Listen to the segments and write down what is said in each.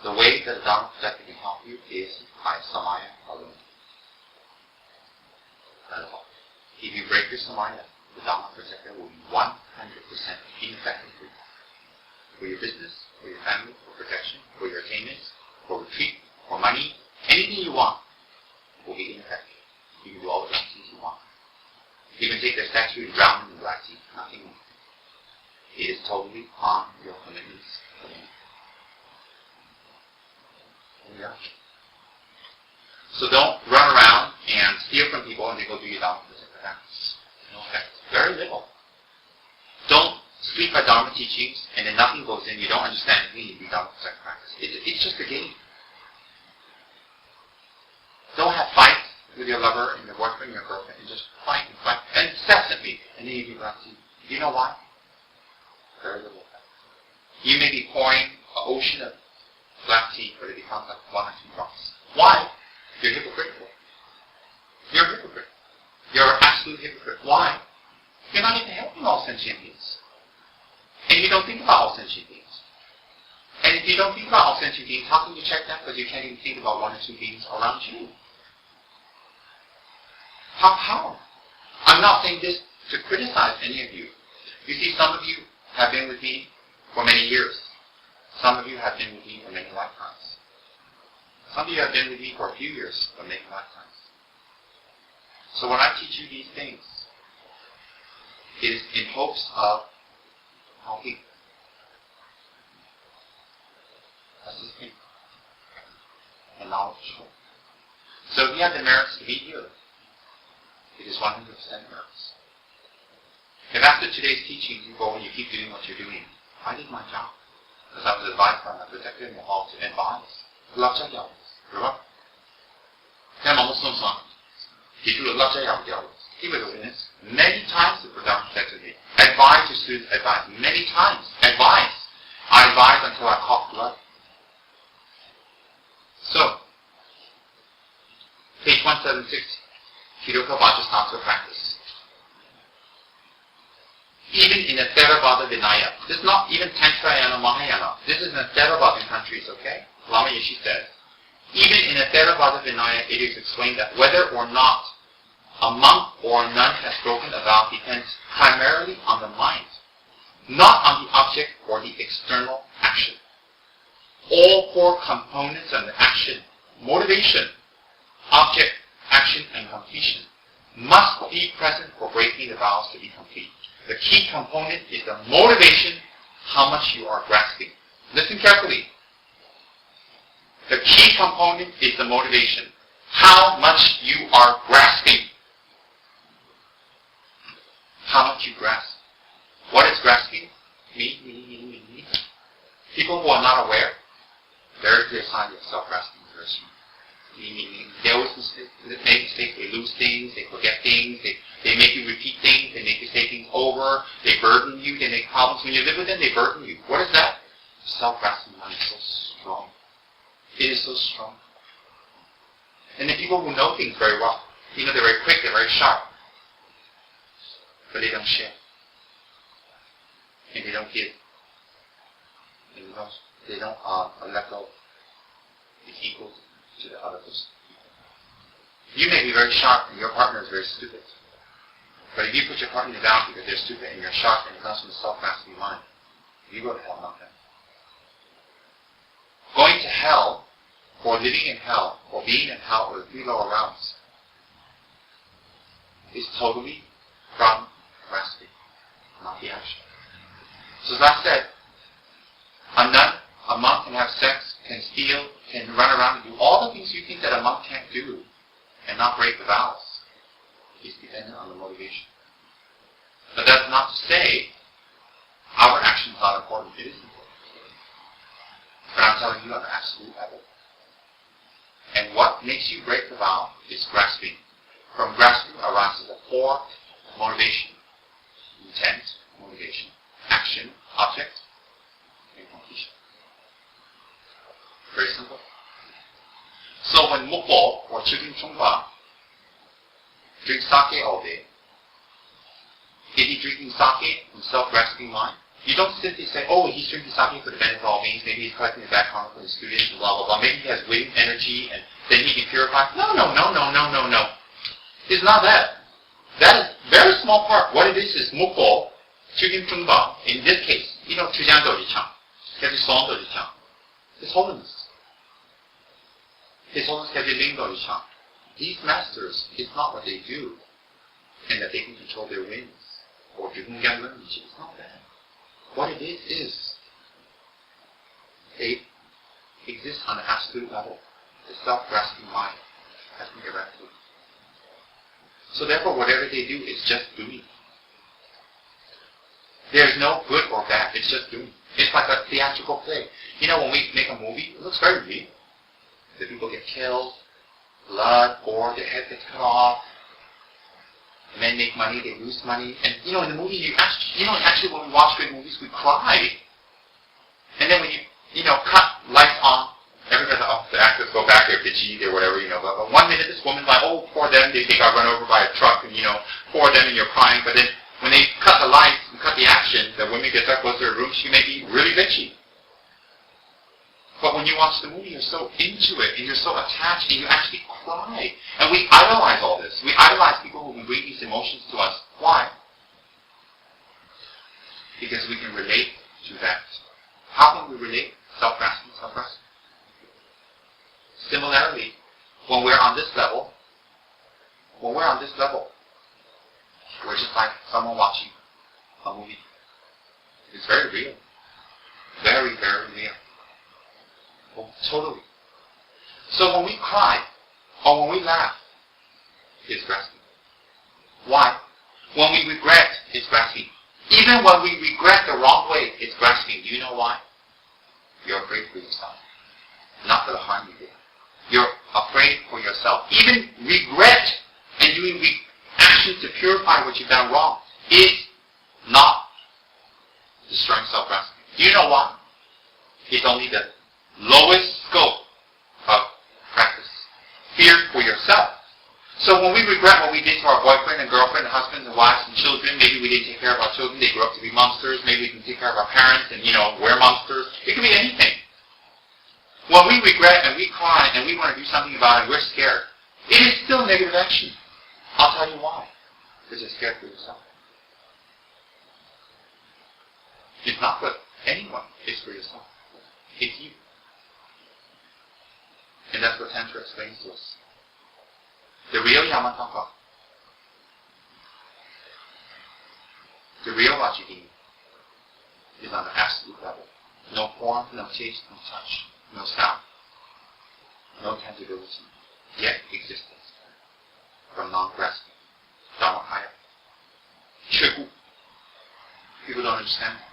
The way that the Dharma protector can help you is by samaya alone. That's all. If you break your samaya, the Dharma protector will be 100% ineffective for your business, for your family, for protection, for your attainments, for retreat, for money, anything you want will be ineffective. You can do all the things you want. You can take their statue and drown in the black sea, nothing more. It is totally on your commitments. Yeah. So don't run around and steal from people and they go do your Dharma practice. No effect. Very little. Don't sleep by Dharma teachings and then nothing goes in, you don't understand anything, you do Dharma practice. It's just a game. Don't have fights with your lover and your boyfriend and your girlfriend and just fight incessantly and then you do black tea. Do you know why? Very little effect. You may be pouring an ocean of black tea, but it becomes like 1 or 2 drops. Why? You're hypocritical. You're a hypocrite. You're an absolute hypocrite. Why? You're not even helping all sentient beings. And you don't think about all sentient beings. And if you don't think about all sentient beings, how can you check that? Because you can't even think about 1 or 2 beings around you. How? I'm not saying this to criticize any of you. You see, some of you have been with me for many years. Some of you have been with me for many lifetimes. Some of you have been with me for a few years, for many lifetimes. So when I teach you these things, it is in hopes of helping. Assisting. And knowledge. So if you have the merits to be here, it is 100% merits. If after today's teaching you go and you keep doing what you're doing, I did my job. Because I was advised by my protector in the hall to advise. 落咗油，係嘛？聽我冇信上，記住落咗油。He was doing this many times. The Buddha protected me. Advise your students, advise many times. Advise. I advised until I coughed blood. So, page 176, Hiroka Vajrasattva practice. Even in the Theravada Vinaya, this is not even Tantrayana Mahayana. This is in the Theravada countries, okay? Lama Yeshe says, even in the Theravada Vinaya, it is explained that whether or not a monk or a nun has broken a vow depends primarily on the mind, not on the object or the external action. All 4 components of the action, motivation, object, action, and completion, must be present for breaking the vows to be complete. The key component is the motivation, how much you are grasping. Listen carefully. The key component is the motivation, how much you are grasping. How much you grasp. What is grasping? Me. People who are not aware, very clear sign of self-grasping person. Me. They always make mistakes, they lose things, they forget things, they make you repeat things, they make you say things over, they burden you, they make problems. When you live with them, they burden you. What is that? Self-grasping mind is so strong. It is so strong. And the people who know things very well, they're very quick, they're very sharp, but they don't share. And they don't give. And they don't let go. It's equal to the other person. You may be very sharp and your partner is very stupid. But if you put your partner down because they're stupid and you're sharp and it comes from a self-grasping mind, you go to hell, not them. Going to hell, or living in hell, or being in hell, or the 3 lower realms, is totally from grasping, not the action. So as I said, a nun, a monk can have sex, can steal, can run around and do all the things you think that a monk can't do, and not break the vows. It's dependent on the motivation. But that's not to say our action is not important. It is important. But I'm telling you on an absolute level. And what makes you break the vow is grasping. From grasping arises a 4 motivation. Intent, motivation, action, object, and completion. Very simple. So when Mukpo or Chicken Chungpa drink sake all day, is he drinking sake from self-grasping mind? You don't simply say, oh, he's drinking sake for the benefit of all beings, maybe he's collecting the back karma for his students, and blah, blah, blah. Maybe he has wind energy, and then he can purify. No. It's not that. That is a very small part. What it is mukho, chugin tungba. In this case, chujian doji-chang. Son doji-chang. His Holiness. His Holiness Ling doji-chang. These masters, it's not what they do, and that they can control their winds, or it's not that. What it is they exist on an absolute level. The self-grasping mind has been erected. So therefore, whatever they do is just doing. There's no good or bad, it's just doing. It's like a theatrical play. When we make a movie, it looks very real. The people get killed, blood, gore, their head gets cut off. Men make money, they lose money. And, in the movie, actually when we watch good movies, we cry. And then when you cut lights on, everybody, the actors go back, they're bitchy, or whatever, But 1 minute, this woman's like, oh, poor them, they think I run over by a truck, and, poor them, and you're crying. But then when they cut the lights and cut the action, the woman gets up, goes to her room, she may be really bitchy. But when you watch the movie, you're so into it, and you're so attached, and you actually cry. And we idolize all this. We idolize people who can bring these emotions to us. Why? Because we can relate to that. How can we relate? Self-grasping. Similarly, when we're on this level, we're just like someone watching a movie. It's very real. Very, very real. Oh, totally. So when we cry, or when we laugh, it's grasping. Why? When we regret, it's grasping. Even when we regret the wrong way, it's grasping. Do you know why? You're afraid for yourself. Not for the harm you did. You're afraid for yourself. Even regret and doing actions to purify what you've done wrong is not destroying self-grasping. Do you know why? It's only the lowest scope of practice. Fear for yourself. So when we regret what we did to our boyfriend and girlfriend and husbands and wives and children, maybe we didn't take care of our children, they grew up to be monsters, maybe we can take care of our parents and, we're monsters. It can be anything. When we regret and we cry and we want to do something about it and we're scared, it is still negative action. I'll tell you why. Because you're scared for yourself. It's not for anyone, it's for yourself. It's you. And that's what Tantra explains to us. The real Yamataka, the real Vajradhini, is on the absolute level. No form, no taste, no touch, no sound, no tangibility, yet existence, from non-grasping, Dharmakaya. Chigu. People don't understand that.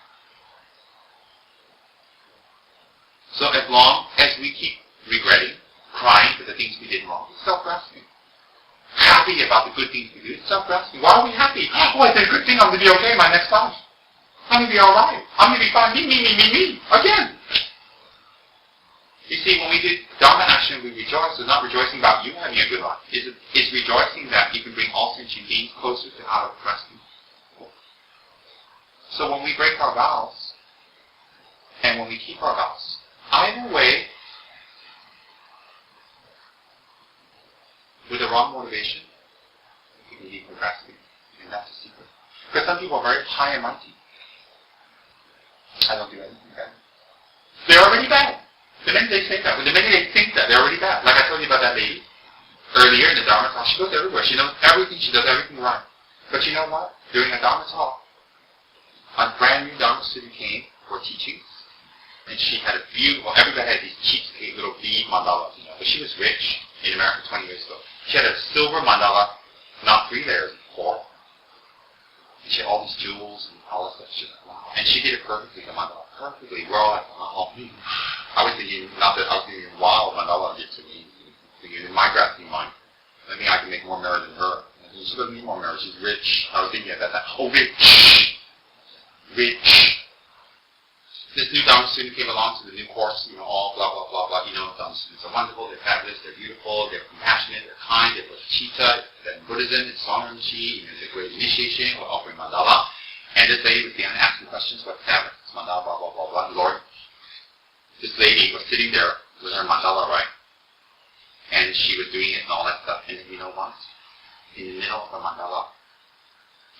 So as long as we keep regretting, crying for the things we did wrong, it's self-grasping. Happy about the good things we do, it's self-grasping. Why are we happy? Oh, I did a good thing, I'm going to be okay in my next life. I'm going to be alright. I'm going to be fine. Me. Again. You see, when we do Dharma action, we rejoice. It's not rejoicing about you having a good life. It's rejoicing that you can bring all sentient beings closer to out of grasping. So when we break our vows, and when we keep our vows, either way, with the wrong motivation, you can lead grasping. And that's the secret. Because some people are very high and mighty. I don't do anything bad. They're already bad. The minute they say that, the minute they think that, they're already bad. Like I told you about that lady earlier in the Dharma talk. She goes everywhere. She knows everything. She does everything right. But you know what? During a Dharma talk, a brand new Dharma student came for teaching. And she had a beautiful, everybody had these cheapskate little bead mandalas, But she was rich in America 20 years ago. She had a silver mandala, not 3 layers, 4. And she had all these jewels and all this stuff. She was like, wow. And she did it perfectly, the mandala. Perfectly. We're all like, wow. I was thinking, not that I was thinking, wow, mandala did to me. Thinking, in my grasping mind, I think I can make more merit than her. And she doesn't need more merit. She's rich. I was thinking at that time, oh, rich. This new Dharma student came along to the new course, all blah, blah, blah, blah. Dharma students are wonderful, they're fabulous, they're beautiful, they're compassionate, they're kind, they're bodhicitta, they're in Buddhism, it's Sonren Chi, it's a great initiation, we're offering mandala. And this lady was asking questions about Sabbath, mandala, blah, blah, blah, blah. Lord, this lady was sitting there with her mandala, right? And she was doing it and all that stuff. And then you know what? In the middle of the mandala,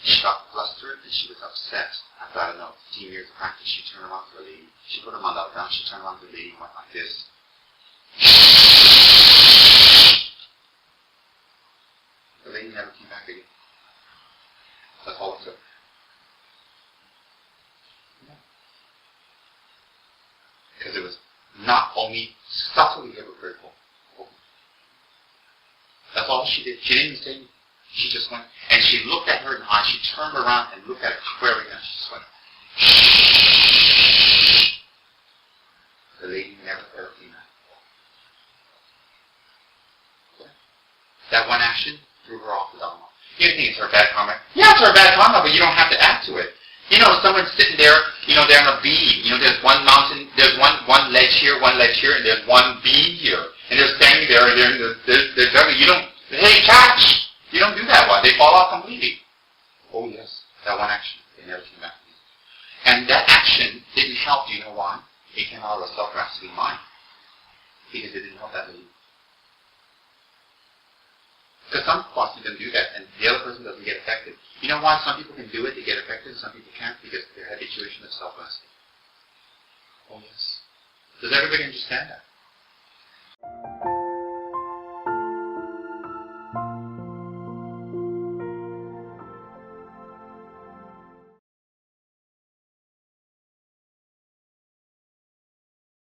she got flustered and she was upset. After, I don't know, 15 years of practice, she turned around to the lady. She put her mandala down, she turned around to the lady and went like this. The lady never came back again. That's all it took. Because it was not only subtly hypocritical. That's all she did. She didn't even say anything. She just went, and she looked at her in the eye. She turned around and looked at it squarely, and she just went. The lady never ever came back. That one action threw her off the Dharma. You think it's her bad karma? Yeah, it's her bad karma, but you don't have to add to it. You know, someone's sitting there, you know, they're on a beam. You know, there's one mountain, there's one ledge here, and there's one beam here. And they're standing there, and they're juggling. You don't, hey, catch! You don't do that one. They fall off completely. Oh, yes. That one action. They never came back. And that action didn't help. Do you know why? It came out of a self-grasping mind. Because it didn't help that lady. Because some people see them do that, and the other person doesn't get affected. You know why some people can do it, they get affected, and some people can't? Because their habituation is self-grasping. Oh, yes. Does everybody understand that?